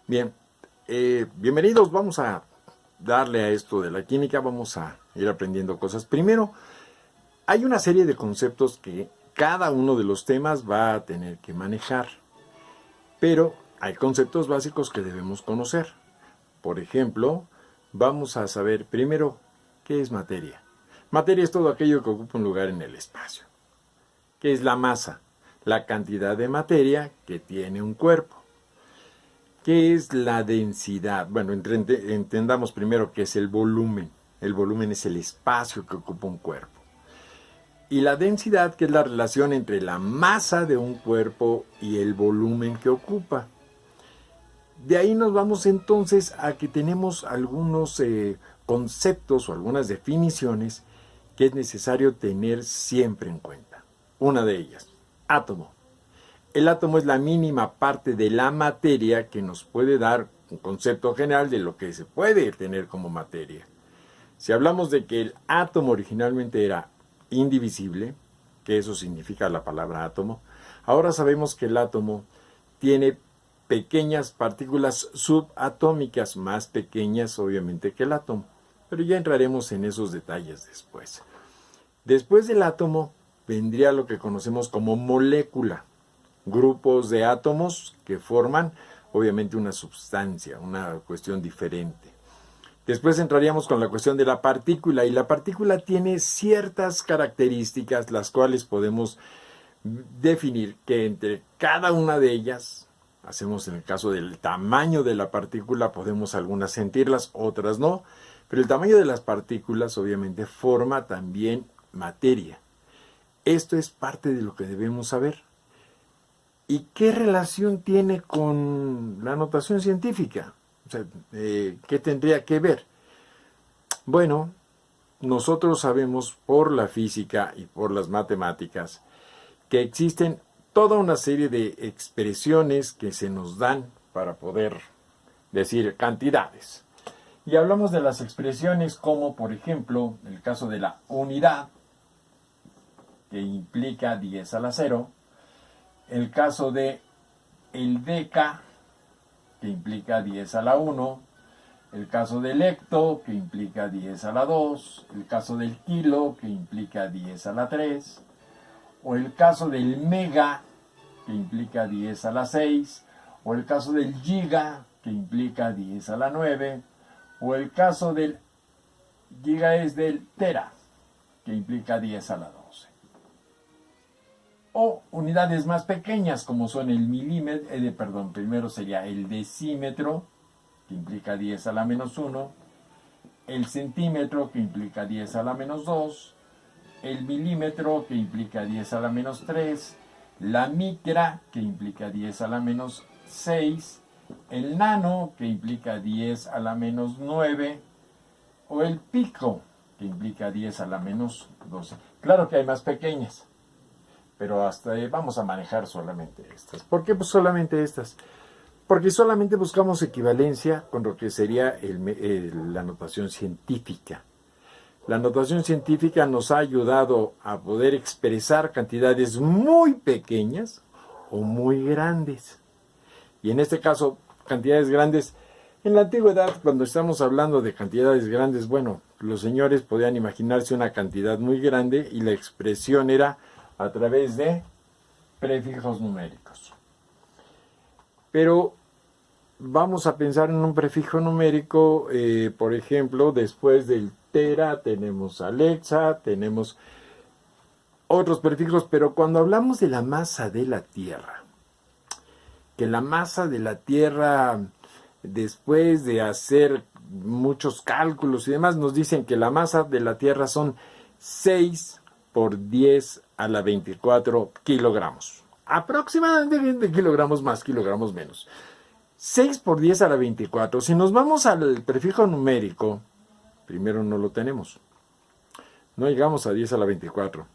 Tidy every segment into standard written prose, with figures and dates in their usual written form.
Bien, bienvenidos. Vamos a darle a esto de la química, vamos a ir aprendiendo cosas. Primero, hay una serie de conceptos que cada uno de los temas va a tener que manejar, pero hay conceptos básicos que debemos conocer. Por ejemplo, vamos a saber primero qué es materia. Materia es todo aquello que ocupa un lugar en el espacio. ¿Qué es la masa? La cantidad de materia que tiene un cuerpo. ¿Qué es la densidad? Bueno, entendamos primero qué es el volumen. El volumen es el espacio que ocupa un cuerpo. Y la densidad, que es la relación entre la masa de un cuerpo y el volumen que ocupa. De ahí nos vamos entonces a que tenemos algunos conceptos o algunas definiciones que es necesario tener siempre en cuenta. Una de ellas, átomo. El átomo es la mínima parte de la materia que nos puede dar un concepto general de lo que se puede tener como materia. Si hablamos de que el átomo originalmente era indivisible, que eso significa la palabra átomo, ahora sabemos que el átomo tiene pequeñas partículas subatómicas, más pequeñas obviamente que el átomo, pero ya entraremos en esos detalles después. Después del átomo vendría lo que conocemos como molécula. Grupos de átomos que forman obviamente una sustancia, una cuestión diferente. Después entraríamos con la cuestión de la partícula, y la partícula tiene ciertas características las cuales podemos definir que entre cada una de ellas, hacemos en el caso del tamaño de la partícula, podemos algunas sentirlas, otras no, pero el tamaño de las partículas obviamente forma también materia. Esto es parte de lo que debemos saber. ¿Y qué relación tiene con la notación científica? O sea, ¿qué tendría que ver? Bueno, nosotros sabemos por la física y por las matemáticas que existen toda una serie de expresiones que se nos dan para poder decir cantidades. Y hablamos de las expresiones como, por ejemplo, el caso de la unidad, que implica 10 a la 0, el caso de el deca, que implica 10 a la 1, el caso del hecto, que implica 10 a la 2, el caso del kilo, que implica 10 a la 3, o el caso del mega, que implica 10 a la 6, o el caso del giga, que implica 10 a la 9, o el caso del giga es del tera, que implica 10 a la 12. O unidades más pequeñas como son el milímetro, primero sería el decímetro, que implica 10 a la menos 1, el centímetro, que implica 10 a la menos 2, el milímetro, que implica 10 a la menos 3, la micra, que implica 10 a la menos 6, el nano, que implica 10 a la menos 9, o el pico, que implica 10 a la menos 12. Claro que hay más pequeñas, pero hasta ahí vamos a manejar solamente estas. ¿Por qué pues solamente estas? Porque solamente buscamos equivalencia con lo que sería la notación científica. La notación científica nos ha ayudado a poder expresar cantidades muy pequeñas o muy grandes. Y en este caso, cantidades grandes. En la antigüedad, cuando estamos hablando de cantidades grandes, bueno, los señores podían imaginarse una cantidad muy grande y la expresión era a través de prefijos numéricos. Pero vamos a pensar en un prefijo numérico, por ejemplo, después del tera tenemos alexa, tenemos otros prefijos, pero cuando hablamos de la masa de la Tierra, que la masa de la Tierra, después de hacer muchos cálculos y demás, nos dicen que la masa de la Tierra son 6 por 10 a la 24 kilogramos. Aproximadamente kilogramos más, kilogramos menos. 6 por 10 a la 24. Si nos vamos al prefijo numérico, primero no lo tenemos. No llegamos a 10 a la 24.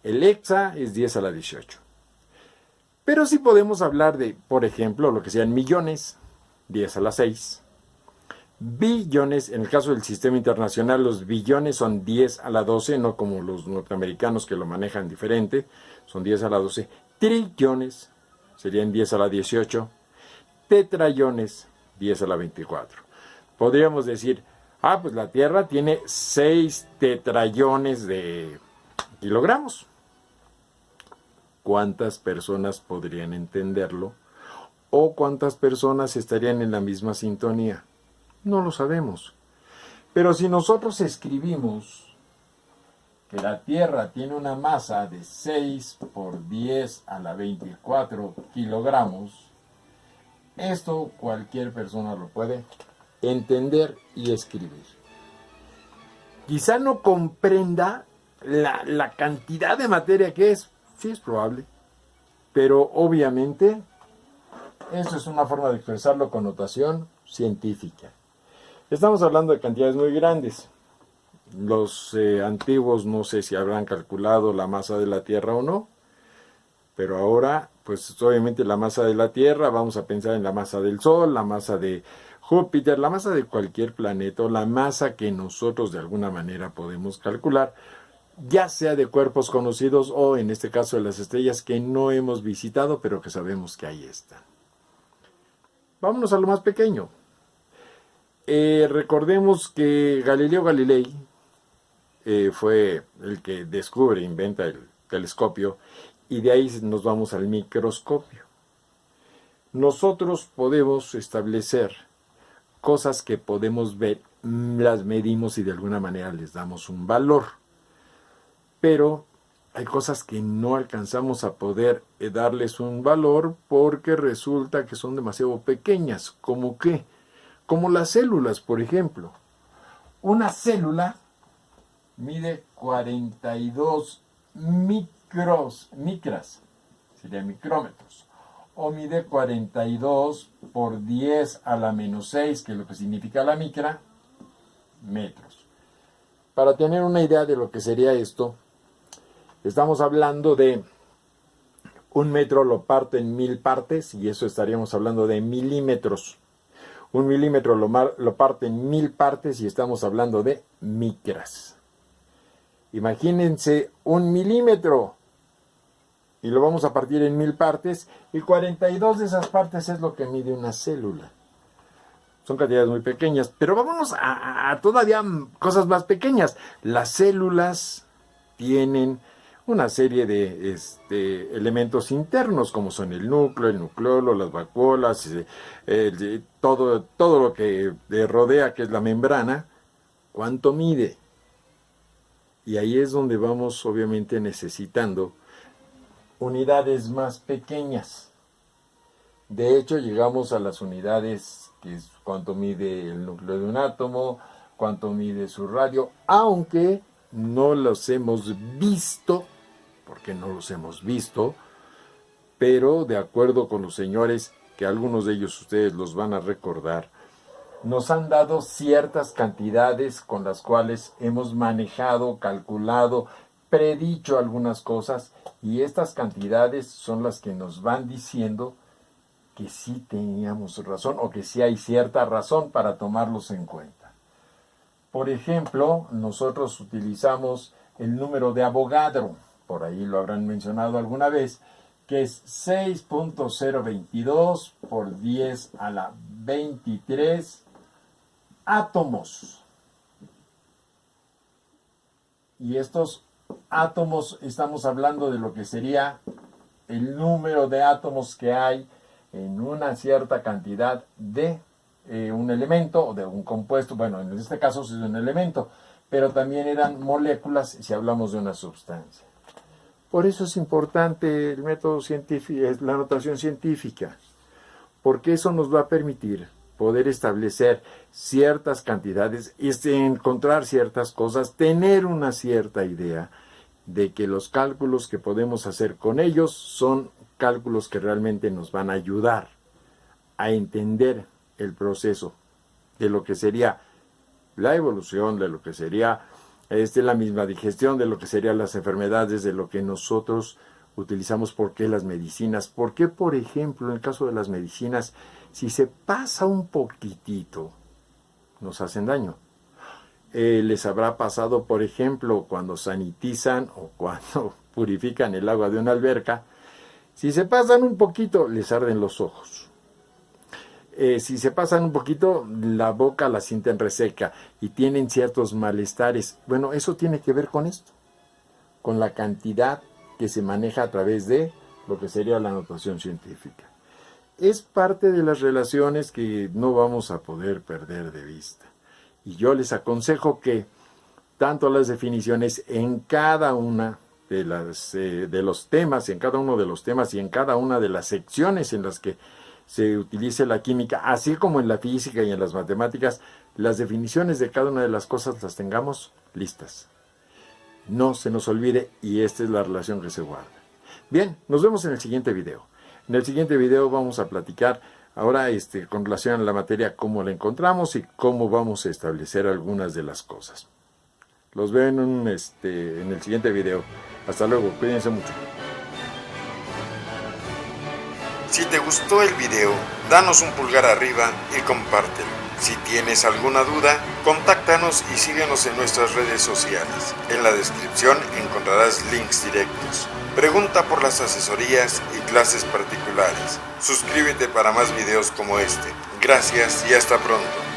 El hexa es 10 a la 18. Pero sí podemos hablar de, por ejemplo, lo que sean millones, 10 a la 6. Billones, en el caso del sistema internacional, los billones son 10 a la 12, no como los norteamericanos que lo manejan diferente, son 10 a la 12. Trillones serían 10 a la 18. Tetrallones 10 a la 24. Podríamos decir, pues la Tierra tiene 6 tetrallones de kilogramos. ¿Cuántas personas podrían entenderlo? ¿O cuántas personas estarían en la misma sintonía? No lo sabemos. Pero si nosotros escribimos que la Tierra tiene una masa de 6 por 10 a la 24 kilogramos, esto cualquier persona lo puede entender y escribir. Quizá no comprenda la cantidad de materia que es, sí es probable, pero obviamente eso es una forma de expresarlo con notación científica. Estamos hablando de cantidades muy grandes. Los antiguos no sé si habrán calculado la masa de la Tierra o no, pero ahora, pues obviamente la masa de la Tierra, vamos a pensar en la masa del Sol, la masa de Júpiter, la masa de cualquier planeta, la masa que nosotros de alguna manera podemos calcular, ya sea de cuerpos conocidos o en este caso de las estrellas que no hemos visitado, pero que sabemos que ahí están. Vámonos a lo más pequeño. Recordemos que Galileo Galilei fue el que descubre, inventa el telescopio, y de ahí nos vamos al microscopio. Nosotros podemos establecer cosas que podemos ver, las medimos y de alguna manera les damos un valor. Pero hay cosas que no alcanzamos a poder darles un valor porque resulta que son demasiado pequeñas. ¿Cómo qué? Como las células, por ejemplo. Una célula mide 42 micras, sería micrómetros, o mide 42 por 10 a la menos 6, que es lo que significa la micra, metros. Para tener una idea de lo que sería esto, estamos hablando de un metro lo parte en 1000 partes, y eso estaríamos hablando de milímetros. Un milímetro lo parte en 1000 partes y estamos hablando de micras. Imagínense un milímetro y lo vamos a partir en 1000 partes y 42 de esas partes es lo que mide una célula. Son cantidades muy pequeñas, pero vámonos a todavía cosas más pequeñas. Las células tienen una serie de elementos internos, como son el núcleo, el nucleolo, las vacuolas, todo lo que rodea, que es la membrana. ¿Cuánto mide? Y ahí es donde vamos, obviamente, necesitando unidades más pequeñas. De hecho, llegamos a las unidades, que es cuánto mide el núcleo de un átomo, cuánto mide su radio, aunque no los hemos visto, porque no los hemos visto, pero de acuerdo con los señores, que algunos de ellos ustedes los van a recordar, nos han dado ciertas cantidades con las cuales hemos manejado, calculado, predicho algunas cosas, y estas cantidades son las que nos van diciendo que sí teníamos razón o que sí hay cierta razón para tomarlos en cuenta. Por ejemplo, nosotros utilizamos el número de Avogadro, por ahí lo habrán mencionado alguna vez, que es 6.022 por 10 a la 23 átomos. Y estos átomos, estamos hablando de lo que sería el número de átomos que hay en una cierta cantidad de un elemento o de un compuesto. Bueno, en este caso es un elemento, pero también eran moléculas si hablamos de una sustancia. Por eso es importante el método científico, la notación científica, porque eso nos va a permitir poder establecer ciertas cantidades, encontrar ciertas cosas, tener una cierta idea de que los cálculos que podemos hacer con ellos son cálculos que realmente nos van a ayudar a entender el proceso de lo que sería la evolución, de lo que sería la misma digestión, de lo que serían las enfermedades, de lo que nosotros utilizamos. ¿Por qué las medicinas? ¿Por qué, por ejemplo, en el caso de las medicinas, si se pasa un poquitito, nos hacen daño? Les habrá pasado, por ejemplo, cuando sanitizan o cuando purifican el agua de una alberca, si se pasan un poquito, les arden los ojos. Si se pasan un poquito, la boca la sienten reseca y tienen ciertos malestares. Bueno, eso tiene que ver con esto, con la cantidad que se maneja a través de lo que sería la notación científica. Es parte de las relaciones que no vamos a poder perder de vista. Y yo les aconsejo que tanto las definiciones en cada una de los temas, en cada uno de los temas y en cada una de las secciones en las que se utilice la química, así como en la física y en las matemáticas, las definiciones de cada una de las cosas las tengamos listas. No se nos olvide, y esta es la relación que se guarda. Bien, nos vemos en el siguiente video. En el siguiente video vamos a platicar ahora con relación a la materia, cómo la encontramos y cómo vamos a establecer algunas de las cosas. Los veo en el siguiente video. Hasta luego, cuídense mucho. Si te gustó el video, danos un pulgar arriba y compártelo. Si tienes alguna duda, contáctanos y síguenos en nuestras redes sociales. En la descripción encontrarás links directos. Pregunta por las asesorías y clases particulares. Suscríbete para más videos como este. Gracias y hasta pronto.